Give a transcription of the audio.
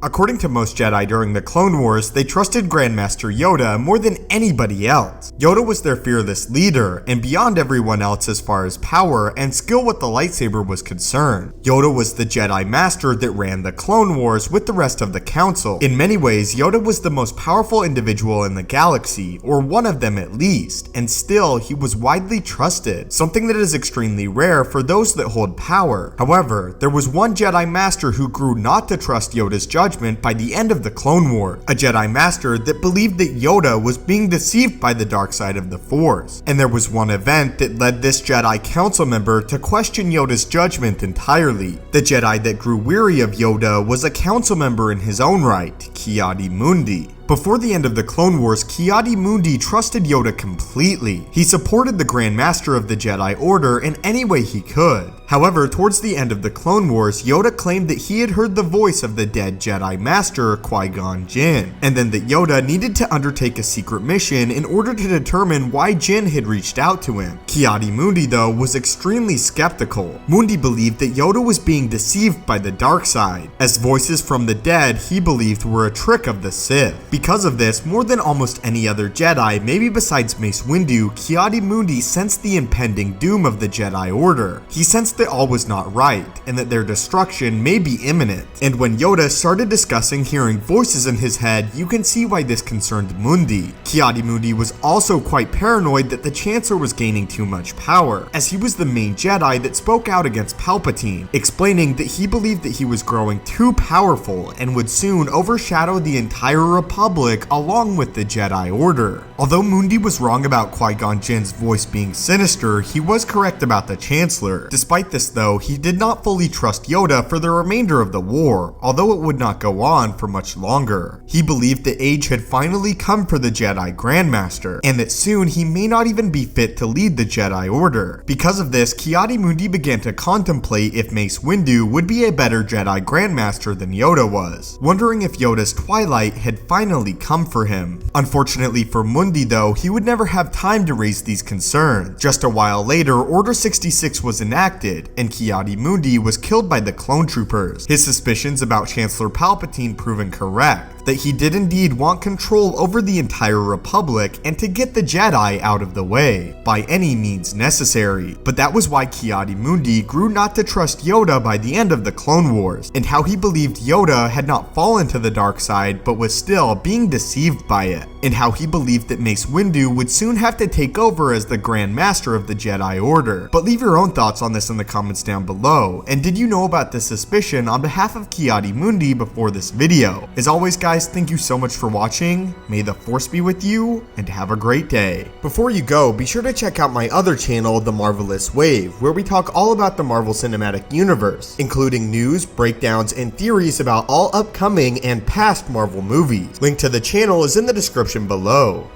According to most Jedi during the Clone Wars, they trusted Grandmaster Yoda more than anybody else. Yoda was their fearless leader, and beyond everyone else as far as power and skill with the lightsaber was concerned. Yoda was the Jedi Master that ran the Clone Wars with the rest of the Council. In many ways, Yoda was the most powerful individual in the galaxy, or one of them at least, and still, he was widely trusted, something that is extremely rare for those that hold power. However, there was one Jedi Master who grew not to trust Yoda's judgment by the end of the Clone Wars, a Jedi Master that believed that Yoda was being deceived by the dark side of the Force. And there was one event that led this Jedi Council member to question Yoda's judgment entirely. The Jedi that grew weary of Yoda was a council member in his own right, Mundi. Before the end of the Clone Wars, Mundi trusted Yoda completely. He supported the Grand Master of the Jedi Order in any way he could. However, towards the end of the Clone Wars, Yoda claimed that he had heard the voice of the dead Jedi Master, Qui-Gon Jinn, and then that Yoda needed to undertake a secret mission in order to determine why Jinn had reached out to him. Mundi, though, was extremely skeptical. Mundi believed that Yoda was being deceived by the dark side, as voices from the dead he believed were a trick of the Sith. Because of this, more than almost any other Jedi, maybe besides Mace Windu, Mundi sensed the impending doom of the Jedi Order. He sensed that all was not right, and that their destruction may be imminent. And when Yoda started discussing hearing voices in his head, you can see why this concerned Mundi. Mundi was also quite paranoid that the Chancellor was gaining too much power, as he was the main Jedi that spoke out against Palpatine, explaining that he believed that he was growing too powerful and would soon overshadow the entire Republic along with the Jedi Order. Although Mundi was wrong about Qui-Gon Jinn's voice being sinister, he was correct about the Chancellor. Despite this though, he did not fully trust Yoda for the remainder of the war, although it would not go on for much longer. He believed the age had finally come for the Jedi Grandmaster, and that soon he may not even be fit to lead the Jedi Order. Because of this, Mundi began to contemplate if Mace Windu would be a better Jedi Grandmaster than Yoda was, wondering if Yoda's twilight had finally come for him. Unfortunately for Mundi though, he would never have time to raise these concerns. Just a while later, Order 66 was enacted, and Mundi was killed by the clone troopers. His suspicions about Chancellor Palpatine proven correct, that he did indeed want control over the entire Republic and to get the Jedi out of the way, by any means necessary. But that was why Mundi grew not to trust Yoda by the end of the Clone Wars, and how he believed Yoda had not fallen to the dark side but was still being deceived by it, and how he believed that Mace Windu would soon have to take over as the Grand Master of the Jedi Order. But leave your own thoughts on this in the comments down below, and did you know about this suspicion on behalf of Mundi before this video? As always guys, thank you so much for watching, may the Force be with you, and have a great day. Before you go, be sure to check out my other channel, The Marvelous Wave, where we talk all about the Marvel Cinematic Universe, including news, breakdowns, and theories about all upcoming and past Marvel movies. Link to the channel is in the description below.